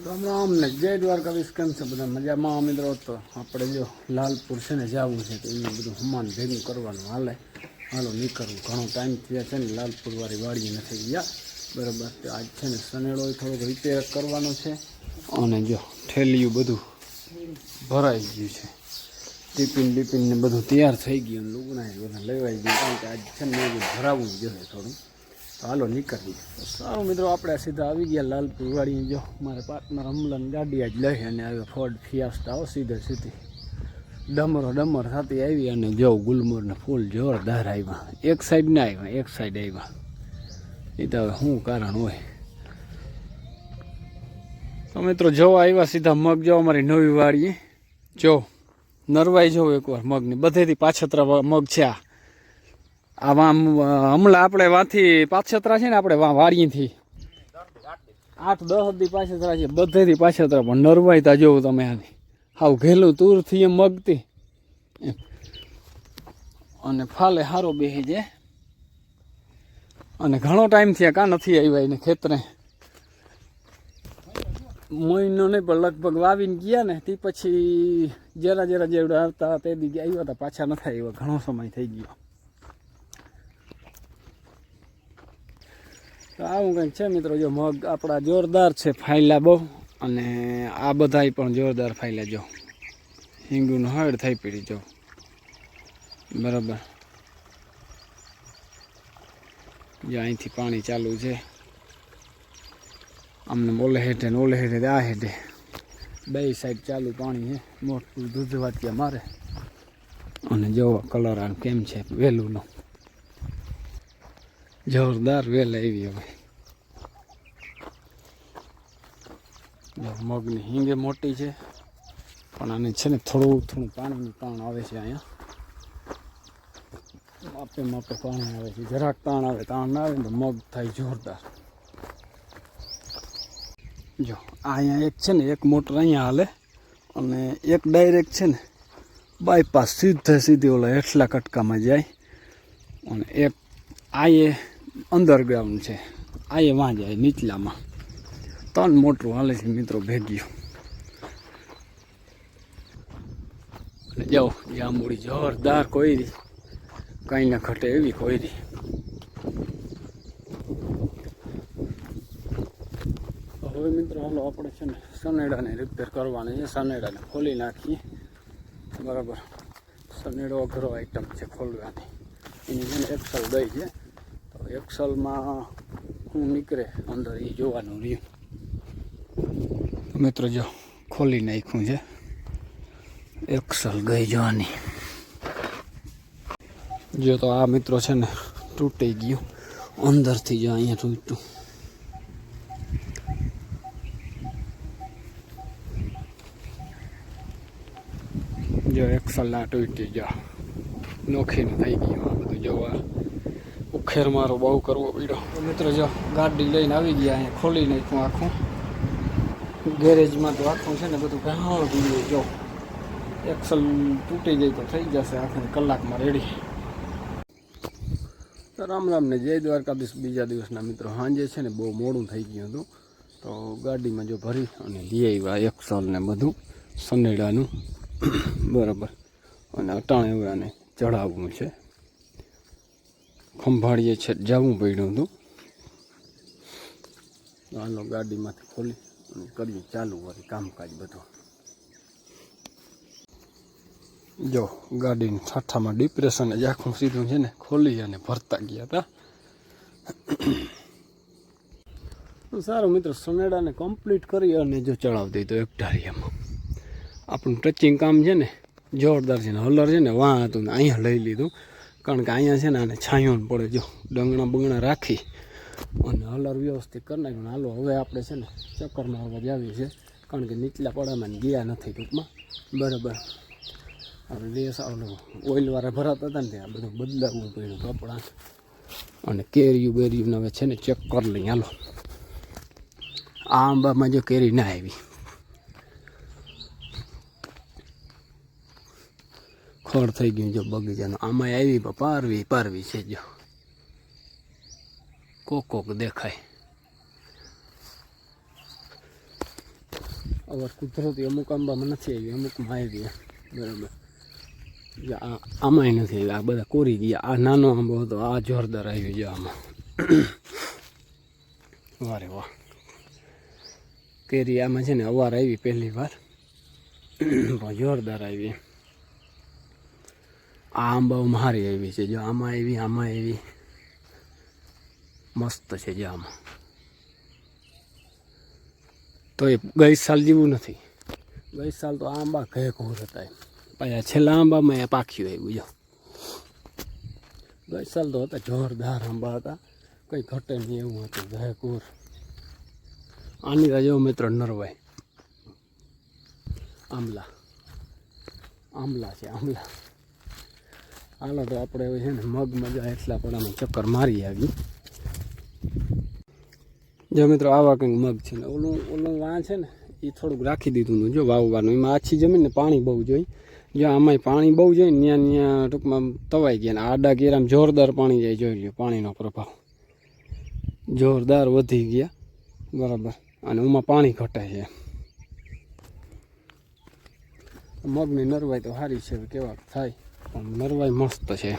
રામ રામ ને જય દ્વારકાધીશ. કેમ છે બધા મજામાં મિત્રો? તો આપણે જો લાલપુર છે ને જવું છે તો એનું બધું હમાન ભેગું કરવાનું હાલો નીકળવું. ઘણો ટાઈમ થયા છે ને લાલપુર વાળી વાડી નથી ગયા બરાબર. તો આજ છે ને સનેડો થોડોક રિપેર કરવાનો છે અને જો ઠેલિયું બધું ભરાઈ ગયું છે. ટિફિન ને બધું તૈયાર થઈ ગયું. લુગણા બધા લેવાઈ ગયું કારણ કે આજ છે ને બધું ભરાવવું જોઈએ થોડું. તો હાલો નીકળીએ. સારું મિત્રો, આપણે સીધા આવી ગયા લાલપુર વાળી. જો મારે પાર્ટનર અમલાની ગાડી આજ લઈ અને આવ્યો ફોર્ડ ફિયાસ્ટા. આવો સીધે ડમર થતી આવી અને જો ગુલમોરને ફૂલ જોરદાર આવ્યા. એક સાઈડ ના આવ્યા, એક સાઈડ આવ્યા. એ તો હવે શું કારણ હોય. તો મિત્રો જોવા આવ્યા સીધા મગ. જો અમારી નવી વાડીએ જો નરવાઈ જોઉં એકવાર મગની બધેથી પાછતરા મગ છે. આ હમણાં આપણે વાંથી પાછતરા છે ને, આપણે વાડીથી 8-10 દી પાછતરા છે. બધેથી પાછતરા પણ નરવાઈ તા જોવું તમે. આની હાવ ઘેલું તુરથી એમ મગતી અને ફાલે હારો બેસી જાય. અને ઘણો ટાઈમ થયા કાં નથી આવ્યા એને ખેતરે. મહિનો નહીં પણ લગભગ વાવીને ગયા ને તે પછી જરા જેવડા આવતા તે દી આવ્યા હતા, પાછા નથી આવ્યા. ઘણો સમય થઈ ગયો. તો આવું કંઈક છે મિત્રો. જો મગ આપણા જોરદાર છે, ફાયલા બહુ. અને આ બધાય પણ જોરદાર ફાયલા. જો હિંગુનું હળ થઈ પડી જો બરાબર. જો અહીંથી પાણી ચાલુ છે. અમને ઓલે હેઠે ને ઓલે હેઠે આ હેઠે બે સાઈડ ચાલુ પાણી છે. મોટું દૂધવાટિયા મારે. અને જો કલર આમ કેમ છે વેલુંનો. જોરદાર વેલ આવી હવે. મગની હિંગે મોટી છે પણ આને છે ને થોડું પાણીનું તાણ આવે છે. અહીંયા માપે પાણી આવે છે. જરાક તાણ આવે, તાણ ના આવે ને તો મગ થાય જોરદાર. જો અહીંયા એક છે ને એક મોટર અહીંયા હાલે અને એક ડાયરેક્ટ છે ને બાયપાસ સીધી ઓલા હેઠલા કટકામાં જાય. અને એક આયે અંડરગ્રાઉન્ડ છે, આયે વાં જાય નીચલામાં. 3 મોટરું હાલે છે મિત્રો ભેગ્યું. જાઓ જાંબુડી જોરદાર કોયરી, કંઈ ના ઘટે એવી કોયરી. હવે મિત્રો હાલો આપણે છે ને સનેડાને રિપેર કરવાની છે. સનેડાને ખોલી નાખીએ બરાબર. સનેડો અઘરો આઈટમ છે ખોલવાની. એની છે ને એક્સલ દઈ છે તો એક્સલમાં શું નીકળે અંદર એ જોવાનું રહ્યું. મિત્રો જો ખોલી નાખ્યું છે એક્સલ ગઈ જોવાની. જો તો આ મિત્રો છે ને તૂટી ગયું અંદરથી. જો અહીંયા તૂટ્યું. જો એક્સલ ના તૂટી જો નોખીને થઈ ગયું. આ બધું જોવા ઉખેર મારો બહુ કરવો પડ્યો. મિત્રો જો ગાડી લઈને આવી ગયા. અહીંયા ખોલી નાખ્યું આખું. ગેરેજમાં તો આખું છે ને બધું ઘણું પીડ્યું. જો એક્સલ તૂટી જાય તો થઈ જશે આખી કલાકમાં રેડી. રામ ને જય દ્વારકાધીશ. બીજા દિવસના મિત્રો સાંજે છે ને બહુ મોડું થઈ ગયું હતું તો ગાડીમાં જો ભરી અને લઈ આવ્યા એક્સલ ને બધું સનેડાનું બરાબર. અને અટાણે હવે આને ચડાવવું છે. ખંભાળીએ છે જવું પડ્યું હતું. હાલો ગાડીમાંથી ખોલી અને કરીએ ચાલુ વળી કામકાજ બધું. જો ગાડીની ઠાઠામાં ડિપ્રેશન જ આખું સીધું છે ને ખોલી અને ભરતા ગયા હતા. સારું મિત્રો, સનેડાને કમ્પ્લીટ કરી અને જો ચડાવતી તો એકટારિયામાં આપણું ટચિંગ કામ છે ને જોરદાર છે. ને હલર છે ને વાં હતું ને અહીંયા લઈ લીધું કારણ કે અહીંયા છે ને આને છાંયો પડે. જો ડંગણા રાખી અને હલર વ્યવસ્થિત કરી નાખ્યું. હાલો હવે આપણે છે ને ચક્કર મારવા જ આવીએ છીએ કારણ કે નીચલા પડામાં ગયા નથી ટૂંકમાં બરાબર. આપણે રેસ ઓઇલવાળા ભરાતા હતા ને ત્યાં બધું બદલાવવું પડ્યું કપડાં. અને કેરીયું હવે છે ને ચેક કરી લઈએ. હાલો આ આંબામાં જો કેરી ના આવી. ખોળ થઈ ગયું જો બગીચાનું. આમાં આવી પારવી છે. જો કોક દેખાય. અવાર કુદરતી અમુક આંબામાં નથી આવી, અમુકમાં આવી. બરાબર, આમાંય નથી આવી, આ બધા કોરી ગયા. આ નાનો આંબો હતો, આ જોરદાર આવી ગયો આમાં. વારે વાહ, કેરી આમાં છે ને અવાર આવી પહેલી વાર, પણ જોરદાર આવી. આ આંબાઓમાં સારી આવી છે, જો આમાં આવી મસ્ત છે. જો આમાં તો એ ગઈ સાલ જેવું નથી. ગઈ સાલ તો આંબા ઘે ઘોર હતા, પાછા છેલ્લા આંબામાં એ પાખ્યું આવ્યું. જો ગઈ સાલ તો હતા જોરદાર આંબા હતા, કંઈ ઘટે નહીં એવું હતું, ઘે ઘોર. આની રાજો મિત્ર નરવાય આંબલા છે, આંબલા. હાલો તો આપણે હવે છે ને મગ મજા એટલા પડામાં ચક્કર મારી આવી. જો મિત્રો આવા કંઈક મગ છે ને ઓલું વાં છે ને એ થોડુંક રાખી દીધું જો વાવવાનું. એમાં આછી જમીન ને પાણી બહુ જોઈએ, જો આમાંય પાણી બહુ જોઈએ ને ત્યાં ટૂંકમાં તવાઈ ગયા. ને આડા કેરામાં જોરદાર પાણી જાય, જોઈ લ્યો પાણીનો પ્રભાવ જોરદાર વધી ગયા. બરાબર, અને એમાં પાણી ઘટે છે. મગની નરવાઈ તો સારી છે, કેવા થાય પણ નરવાઈ મસ્ત છે.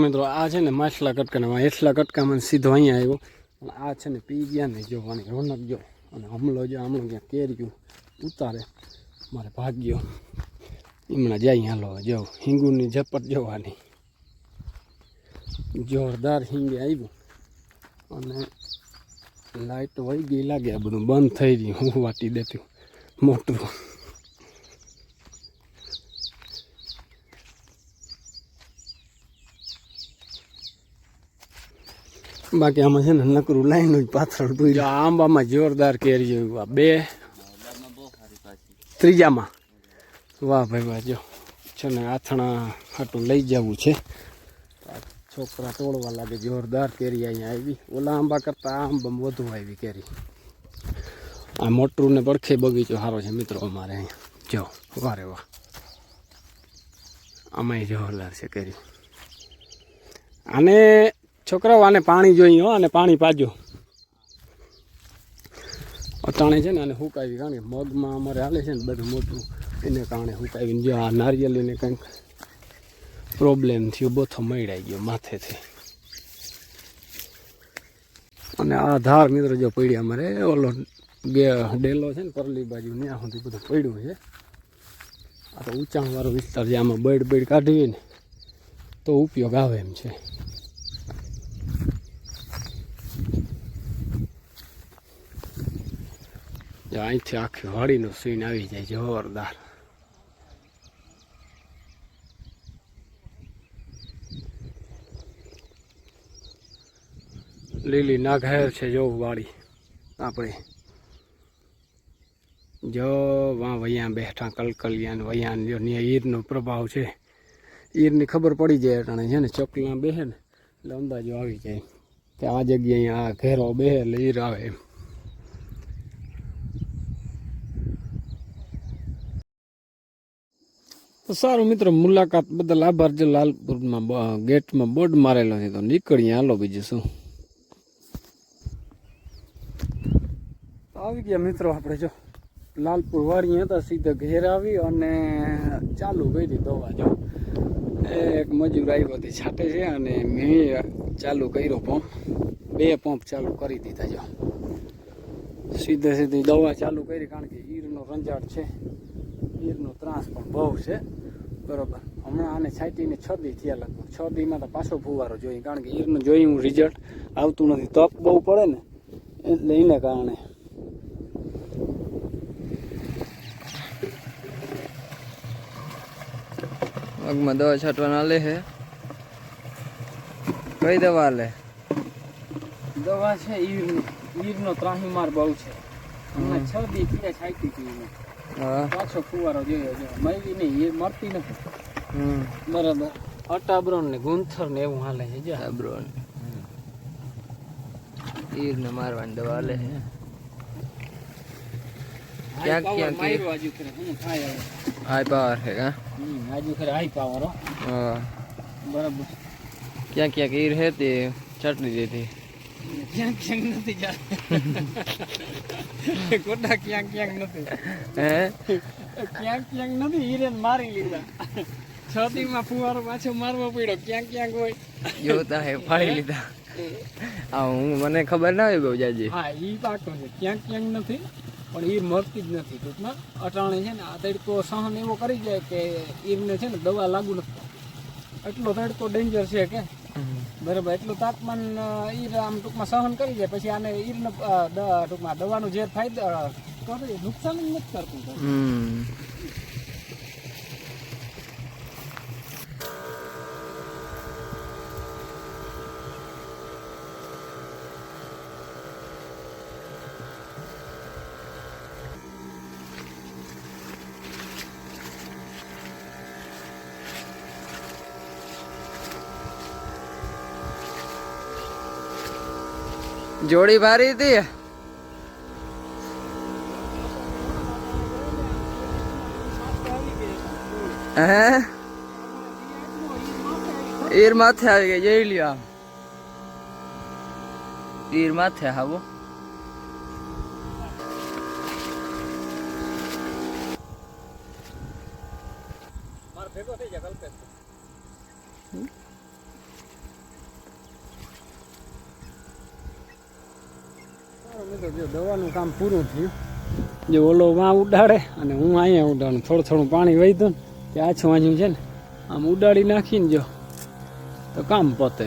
મિત્રો આ છે ને માછલા કટકાના એટલા કટકામાં સીધો અહીંયા આવ્યો, પણ આ છે ને પી ગયા ને જોવાની રોનક જો. અને હમલો જો હમણાં ક્યાં કેર્યું ઉતારે મારે ભાગ્યો હમણાં જાય. હાલો જો હિંગુની ઝપટ જોવાની, જોરદાર હિંગે આવ્યું. અને લાઈટ વહી ગઈ લાગે, આ બધું બંધ થઈ ગયું. હું વાટી દેતું મોટું. બાકી આમાં છે ને નકરું લાઈન જ પાથર પૂરી. આંબામાં જોરદાર કેરી જોયું, બે ત્રીજામાં. વાહ ભાઈ વાહ, જો છે ને આથણા હાટું લઈ જવું છે. છોકરા તોડવા લાગે, જોરદાર કેરી અહીંયા આવી. ઓલા આંબા કરતાં આ આંબામાં વધુ આવી કેરી. આ મોટરું ને પડખે બગીચો સારો છે મિત્રો અમારે અહીંયા. જો વારે વાહ, આમાંય જોરદાર છે કેરી. આને છોકરાઓ આને પાણી જોઈએ હો, અને પાણી પાજો. અટાણે છે ને આને હુકાવી, કારણ કે મગમાં અમારે હાલે છે ને બધું મોટું, એને કારણે હુકાવીને. જો આ નારિયેલીને કંઈક પ્રોબ્લેમ થયો, બોથો મળાઈ ગયો માથેથી. અને આ ધાર મિત્રો જો પડી અમારે ઓલો ડેલો છે ને પરલી બાજુ, ત્યાં સુધી બધું પડ્યું છે. આ તો ઊંચાણવાળો વિસ્તાર છે, આમાં બળ કાઢવી ને તો ઉપયોગ આવે એમ છે. અહીંથી આખી વાડીનો સીન આવી જાય જોરદાર. લીલી નાઘેર છે જો વાડી આપણે. જો વાં વૈયા બેઠા કલકલિયા વૈયા જો ત્યાં ઈરનો પ્રભાવ છે. ઈરની ખબર પડી જાય અટાણે છે ને, ચોકલા બેહે ને એટલે અંદાજો આવી જાય કે આ જગ્યાએ આ ઘેરો બેહે એટલે ઈર આવે એમ. તો સારું મિત્રો, મુલાકાત બદલ આભાર. જો લાલપુરમાં ગેટમાં બોર્ડ મારેલો છે તો નીકળીએ. હાલો બીજું શું. આવી ગયા મિત્રો આપણે, જો લાલપુર વાળી હતા, સીધા ઘેર આવી અને ચાલુ કરી દવા. જો એક મજૂર આવ્યો હતી છાંટે છે, અને મેં ચાલુ કર્યો પંપ. 2 પંપ ચાલુ કરી દીધા. જો સીધી દવા ચાલુ કરી, કારણ કે ઈરનો રંજાડ છે, ઈરનો ત્રાસ પણ બહુ છે. બરાબર, હમણાં આને છાંટીને 6 દી થયા લગભગ. 6 દીમાં તો પાછો ફુવારો જોઈએ, કારણ કે ઈરનું જોઈ હું રિઝલ્ટ આવતું નથી, તપ બહુ પડે ને એટલે એને કારણે. મગમાં દવા છાંટવાના લે છે. કઈ દવા લે? દવા છે ઈરનો ત્રાહીમાર બહુ છે. 6 દી થયા છાંટી હતી, પાછો ફુવારો જોયો. મળી નહીં, એ મળતી નથી. બરાબર, અટાબ્રોન ને ગુંથર ને એવું હાલે છે. અટાબ્રોન ઈર ને મારવાની દવા લે છે. ક્યાં ક્યાં માર્યો આજુ કરે હું થાય હવે. હાઈ પાવર છે કા? આજુ કરે હાઈ પાવર હો. હા બરાબર. ક્યાં ક્યાં ઈર હે તે છાંટી દીધી. ક્યાંક ક્યાંક નથી જાય ખોટા ક્યાંક ક્યાંક નથી હે ક્યાંક ક્યાંક નથી હીરે મારી લીધા છાતીમાં ફુવારો પાછો મારવો પડ્યો ક્યાંક ક્યાંક હોય જોતા હે ફાડી લીધા આ હું મને ખબર ના હોય બહુ જાજી હા ઈ પાકો છે ક્યાંક ક્યાંક નથી પણ ઈર મરતી જ નથી ટૂંકમાં અટાણે છે ને આ તડકો સહન એવો કરી જાય કે ઈરને છે ને દવા લાગુ નથી એટલો તડકો ડેન્જર છે કે બરાબર એટલું તાપમાન ઈર આમ ટૂંકમાં સહન કરી જાય પછી આને ઈરને ટૂંકમાં દવાનું જે ફાયદા કરે નુકસાન જ નથી કરતું જોડી ભારી હતી હે ઈર માથે આવી ગઈ જોઈ લ્યો આમ ઈર માથે આવો માર ભેગો થઈ જાય કલ્પેશ દવાનું કામ પૂરું થયું જે ઓલો વાં ઉડાડે અને હું અહીંયા ઉડાડું થોડું થોડું પાણી વહી દઉં તે આછું આછું છે ને આમ ઉડાડી નાખીને જો તો કામ પતે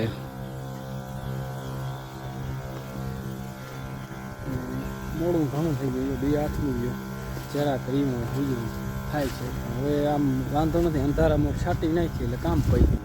મોડું ઘણું થઈ ગયું બે આઠનું ગયો જરાક રીમો થાય છે હવે આમ વાંધો નથી અંધારામાં છાંટી નાખી એટલે કામ પડી